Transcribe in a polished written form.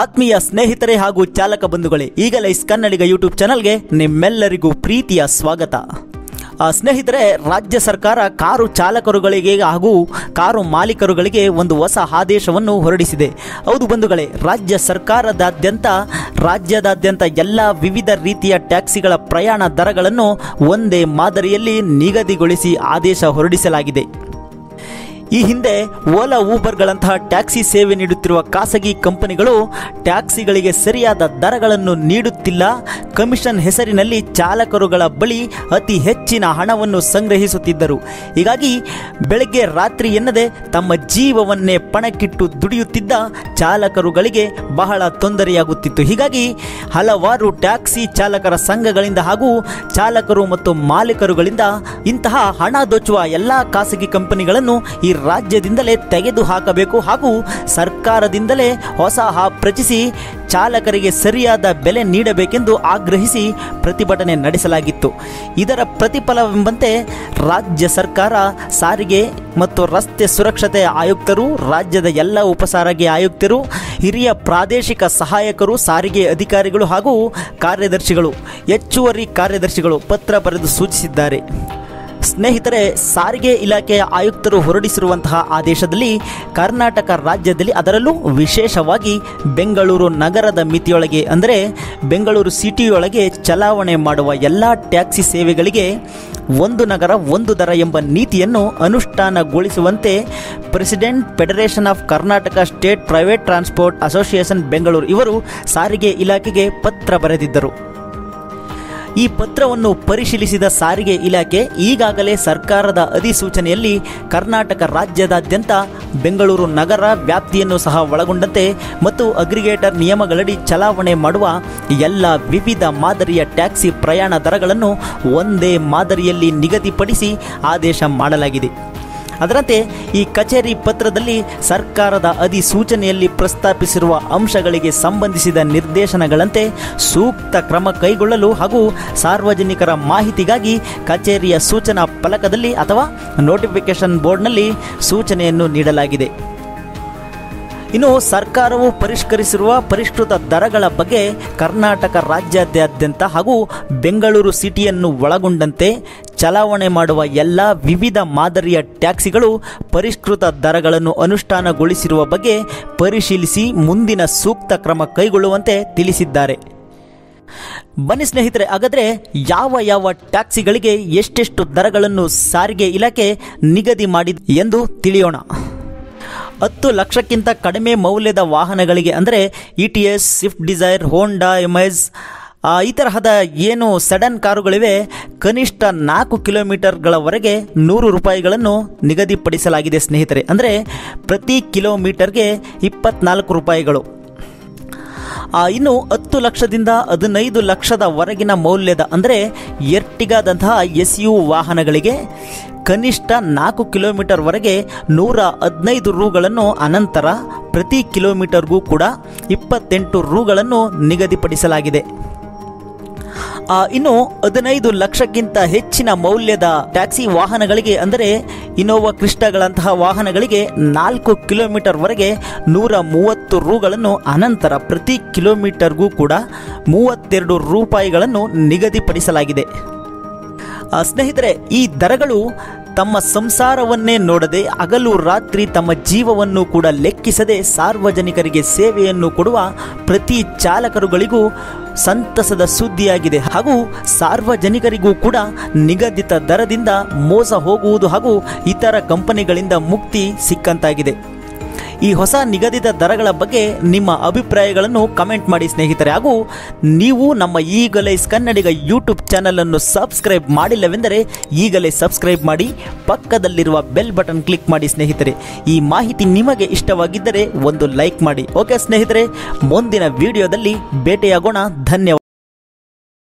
ಆತ್ಮೀಯ ಸ್ನೇಹಿತರೆ ಹಾಗೂ ಚಾಲಕ ಬಂಧುಗಳೇ, ಈಗಲೇ ಕನ್ನಡಿಗ ಯೂಟ್ಯೂಬ್ ಚಾನಲ್ಗೆ ನಿಮ್ಮೆಲ್ಲರಿಗೂ ಪ್ರೀತಿಯ ಸ್ವಾಗತ. ಸ್ನೇಹಿತರೆ, ರಾಜ್ಯ ಸರ್ಕಾರ ಕಾರು ಚಾಲಕರುಗಳಿಗೆ ಹಾಗೂ ಕಾರು ಮಾಲೀಕರುಗಳಿಗೆ ಒಂದು ಹೊಸ ಆದೇಶವನ್ನು ಹೊರಡಿಸಿದೆ. ಹೌದು ಬಂಧುಗಳೇ, ರಾಜ್ಯದಾದ್ಯಂತ ಎಲ್ಲ ವಿವಿಧ ರೀತಿಯ ಟ್ಯಾಕ್ಸಿಗಳ ಪ್ರಯಾಣ ದರಗಳನ್ನು ಒಂದೇ ಮಾದರಿಯಲ್ಲಿ ನಿಗದಿಗೊಳಿಸಿ ಆದೇಶ ಹೊರಡಿಸಲಾಗಿದೆ. ಈ ಹಿಂದೆ ಓಲಾ ಊಬರ್ಗಳಂತಹ ಟ್ಯಾಕ್ಸಿ ಸೇವೆ ನೀಡುತ್ತಿರುವ ಖಾಸಗಿ ಕಂಪನಿಗಳು ಟ್ಯಾಕ್ಸಿಗಳಿಗೆ ಸರಿಯಾದ ದರಗಳನ್ನು ನೀಡುತ್ತಿಲ್ಲ, ಕಮಿಷನ್ ಹೆಸರಿನಲ್ಲಿ ಚಾಲಕರುಗಳ ಬಳಿ ಅತಿ ಹೆಚ್ಚಿನ ಹಣವನ್ನು ಸಂಗ್ರಹಿಸುತ್ತಿದ್ದರು. ಹೀಗಾಗಿ ಬೆಳಗ್ಗೆ ರಾತ್ರಿ ಎನ್ನದೆ ತಮ್ಮ ಜೀವವನ್ನೇ ಪಣಕ್ಕಿಟ್ಟು ದುಡಿಯುತ್ತಿದ್ದ ಚಾಲಕರುಗಳಿಗೆ ಬಹಳ ತೊಂದರೆಯಾಗುತ್ತಿತ್ತು. ಹೀಗಾಗಿ ಹಲವಾರು ಟ್ಯಾಕ್ಸಿ ಚಾಲಕರ ಸಂಘಗಳಿಂದ ಹಾಗೂ ಚಾಲಕರು ಮತ್ತು ಮಾಲೀಕರುಗಳಿಂದ ಇಂತಹ ಹಣ ದೋಚುವ ಎಲ್ಲ ಖಾಸಗಿ ಕಂಪನಿಗಳನ್ನು ಈ ರಾಜ್ಯದಿಂದಲೇ ತೆಗೆದು ಹಾಕಬೇಕು ಹಾಗೂ ಸರ್ಕಾರದಿಂದಲೇ ಹೊಸ ಆಪ್ ರಚಿಸಿ ಚಾಲಕರಿಗೆ ಸರಿಯಾದ ಬೆಲೆ ನೀಡಬೇಕೆಂದು ಆಗ್ರಹಿಸಿ ಪ್ರತಿಭಟನೆ ನಡೆಸಲಾಗಿತ್ತು. ಇದರ ಪ್ರತಿಫಲವೆಂಬಂತೆ ರಾಜ್ಯ ಸರ್ಕಾರ ಸಾರಿಗೆ ಮತ್ತು ರಸ್ತೆ ಸುರಕ್ಷತೆ ಆಯುಕ್ತರು, ರಾಜ್ಯದ ಎಲ್ಲ ಉಪಸಾರಿಗೆ ಆಯುಕ್ತರು, ಹಿರಿಯ ಪ್ರಾದೇಶಿಕ ಸಹಾಯಕರು, ಸಾರಿಗೆ ಅಧಿಕಾರಿಗಳು ಹಾಗೂ ಕಾರ್ಯದರ್ಶಿಗಳು, ಹೆಚ್ಚುವರಿ ಕಾರ್ಯದರ್ಶಿಗಳು ಪತ್ರ ಬರೆದು ಸೂಚಿಸಿದ್ದಾರೆ. ಸ್ನೇಹಿತರೆ, ಸಾರಿಗೆ ಇಲಾಖೆಯ ಆಯುಕ್ತರು ಹೊರಡಿಸಿರುವಂತಹ ಆದೇಶದಲ್ಲಿ ಕರ್ನಾಟಕ ರಾಜ್ಯದಲ್ಲಿ, ಅದರಲ್ಲೂ ವಿಶೇಷವಾಗಿ ಬೆಂಗಳೂರು ನಗರದ ಮಿತಿಯೊಳಗೆ ಅಂದರೆ ಬೆಂಗಳೂರು ಸಿಟಿಯೊಳಗೆ ಚಲಾವಣೆ ಮಾಡುವ ಎಲ್ಲ ಟ್ಯಾಕ್ಸಿ ಸೇವೆಗಳಿಗೆ ಒಂದು ನಗರ ಒಂದು ದರ ಎಂಬ ನೀತಿಯನ್ನು ಅನುಷ್ಠಾನಗೊಳಿಸುವಂತೆ president federation of Karnataka state private transport association Bengaluru ಇವರು ಸಾರಿಗೆ ಇಲಾಖೆಗೆ ಪತ್ರ ಬರೆದಿದ್ದರು. ಈ ಪತ್ರವನ್ನು ಪರಿಶೀಲಿಸಿದ ಸಾರಿಗೆ ಇಲಾಖೆ ಈಗಾಗಲೇ ಸರ್ಕಾರದ ಅಧಿಸೂಚನೆಯಲ್ಲಿ ಕರ್ನಾಟಕ ರಾಜ್ಯದಾದ್ಯಂತ ಬೆಂಗಳೂರು ನಗರ ವ್ಯಾಪ್ತಿಯನ್ನು ಸಹ ಒಳಗೊಂಡಂತೆ ಮತ್ತು ಅಗ್ರಿಗೇಟರ್ ನಿಯಮಗಳಡಿ ಚಲಾವಣೆ ಮಾಡುವ ಎಲ್ಲ ವಿವಿಧ ಮಾದರಿಯ ಟ್ಯಾಕ್ಸಿ ಪ್ರಯಾಣ ದರಗಳನ್ನು ಒಂದೇ ಮಾದರಿಯಲ್ಲಿ ನಿಗದಿಪಡಿಸಿ ಆದೇಶ ಮಾಡಲಾಗಿದೆ. ಅದರಂತೆ ಈ ಕಚೇರಿ ಪತ್ರದಲ್ಲಿ ಸರ್ಕಾರದ ಅಧಿಸೂಚನೆಯಲ್ಲಿ ಪ್ರಸ್ತಾಪಿಸಿರುವ ಅಂಶಗಳಿಗೆ ಸಂಬಂಧಿಸಿದ ನಿರ್ದೇಶನಗಳಂತೆ ಸೂಕ್ತ ಕ್ರಮ ಕೈಗೊಳ್ಳಲು ಹಾಗೂ ಸಾರ್ವಜನಿಕರ ಮಾಹಿತಿಗಾಗಿ ಕಚೇರಿಯ ಸೂಚನಾ ಫಲಕದಲ್ಲಿ ಅಥವಾ ನೋಟಿಫಿಕೇಶನ್ ಬೋರ್ಡ್ನಲ್ಲಿ ಸೂಚನೆಯನ್ನು ನೀಡಲಾಗಿದೆ. ಇನ್ನು ಸರ್ಕಾರವು ಪರಿಷ್ಕರಿಸಿರುವ ಪರಿಷ್ಕೃತ ದರಗಳ ಬಗ್ಗೆ ಕರ್ನಾಟಕ ರಾಜ್ಯಾದ್ಯಂತ ಹಾಗೂ ಬೆಂಗಳೂರು ಸಿಟಿಯನ್ನು ಒಳಗೊಂಡಂತೆ ಚಲಾವಣೆ ಮಾಡುವ ಎಲ್ಲ ವಿವಿಧ ಮಾದರಿಯ ಟ್ಯಾಕ್ಸಿಗಳು ಪರಿಷ್ಕೃತ ದರಗಳನ್ನು ಅನುಷ್ಠಾನಗೊಳಿಸಿರುವ ಬಗ್ಗೆ ಪರಿಶೀಲಿಸಿ ಮುಂದಿನ ಸೂಕ್ತ ಕ್ರಮ ಕೈಗೊಳ್ಳುವಂತೆ ತಿಳಿಸಿದ್ದಾರೆ. ಬನ್ನಿ ಸ್ನೇಹಿತರೆ, ಹಾಗಾದರೆ ಯಾವ ಟ್ಯಾಕ್ಸಿಗಳಿಗೆ ಎಷ್ಟೆಷ್ಟು ದರಗಳನ್ನು ಸಾರಿಗೆ ಇಲಾಖೆ ನಿಗದಿ ಮಾಡಿದೆ ಎಂದು ತಿಳಿಯೋಣ. 10 ಲಕ್ಷಕ್ಕಿಂತ ಕಡಿಮೆ ಮೌಲ್ಯದ ವಾಹನಗಳಿಗೆ ಅಂದರೆ ETS, ಸ್ವಿಫ್ಟ್ ಡಿಸೈರ್, ಹೋಂಡಾ, ಎಮೈಜ್ ಈ ತರಹದ ಏನು ಸಡನ್ ಕಾರುಗಳಿವೆ, ಕನಿಷ್ಠ 4 ಕಿಲೋಮೀಟರ್ಗಳವರೆಗೆ 100 ರೂಪಾಯಿಗಳನ್ನು ನಿಗದಿಪಡಿಸಲಾಗಿದೆ ಸ್ನೇಹಿತರೆ. ಅಂದರೆ ಪ್ರತಿ ಕಿಲೋಮೀಟರ್ಗೆ 24 ರೂಪಾಯಿಗಳು. ಇನ್ನು 10 ಲಕ್ಷದಿಂದ 15 ಲಕ್ಷದವರೆಗಿನ ಮೌಲ್ಯದ ಅಂದರೆ ಎರ್ಟಿಗಾದಂತಹ SUV ವಾಹನಗಳಿಗೆ ಕನಿಷ್ಠ 4 ಕಿಲೋಮೀಟರ್ವರೆಗೆ 115 ರೂಗಳನ್ನು, ಅನಂತರ ಪ್ರತಿ ಕಿಲೋಮೀಟರ್ಗೂ ಕೂಡ 28 ರೂಗಳನ್ನು ನಿಗದಿಪಡಿಸಲಾಗಿದೆ. ಇನ್ನು 15 ಲಕ್ಷಕ್ಕಿಂತ ಹೆಚ್ಚಿನ ಮೌಲ್ಯದ ಟ್ಯಾಕ್ಸಿ ವಾಹನಗಳಿಗೆ ಅಂದರೆ ಇನೋವಾ ಕ್ರಿಸ್ಟಾಗಳಂತಹ ವಾಹನಗಳಿಗೆ 4 ಕಿಲೋಮೀಟರ್ವರೆಗೆ 130 ರೂಗಳನ್ನು, ಅನಂತರ ಪ್ರತಿ ಕಿಲೋಮೀಟರ್ಗೂ ಕೂಡ 32 ರೂಪಾಯಿಗಳನ್ನು ನಿಗದಿಪಡಿಸಲಾಗಿದೆ. ಸ್ನೇಹಿತರೆ, ಈ ದರಗಳು ತಮ್ಮ ಸಂಸಾರವನ್ನೇ ನೋಡದೆ ಹಗಲು ರಾತ್ರಿ ತಮ್ಮ ಜೀವವನ್ನು ಕೂಡ ಲೆಕ್ಕಿಸದೆ ಸಾರ್ವಜನಿಕರಿಗೆ ಸೇವೆಯನ್ನು ಕೊಡುವ ಪ್ರತಿ ಚಾಲಕರುಗಳಿಗೂ ಸಂತಸದ ಸುದ್ದಿಯಾಗಿದೆ ಹಾಗೂ ಸಾರ್ವಜನಿಕರಿಗೂ ಕೂಡ ನಿಗದಿತ ದರದಿಂದ ಮೋಸ ಹೋಗುವುದು ಹಾಗೂ ಇತರ ಕಂಪನಿಗಳಿಂದ ಮುಕ್ತಿ ಸಿಕ್ಕಂತಾಗಿದೆ. ಈ ಹೊಸ ನಿಗದಿತ ದರಗಳ ಬಗ್ಗೆ ನಿಮ್ಮ ಅಭಿಪ್ರಾಯಗಳನ್ನು ಕಮೆಂಟ್ ಮಾಡಿ ಸ್ನೇಹಿತರೆ. ಹಾಗೂ ನೀವು ನಮ್ಮ ಈಗಲೇ ಕನ್ನಡಿಗ ಯೂಟ್ಯೂಬ್ ಚಾನಲನ್ನು ಸಬ್ಸ್ಕ್ರೈಬ್ ಮಾಡಿಲ್ಲವೆಂದರೆ ಈಗಲೇ ಸಬ್ಸ್ಕ್ರೈಬ್ ಮಾಡಿ, ಪಕ್ಕದಲ್ಲಿರುವ ಬೆಲ್ ಬಟನ್ ಕ್ಲಿಕ್ ಮಾಡಿ ಸ್ನೇಹಿತರೆ. ಈ ಮಾಹಿತಿ ನಿಮಗೆ ಇಷ್ಟವಾಗಿದ್ದರೆ ಒಂದು ಲೈಕ್ ಮಾಡಿ. ಓಕೆ ಸ್ನೇಹಿತರೆ, ಮುಂದಿನ ವಿಡಿಯೋದಲ್ಲಿ ಭೇಟಿಯಾಗೋಣ. ಧನ್ಯವಾದ.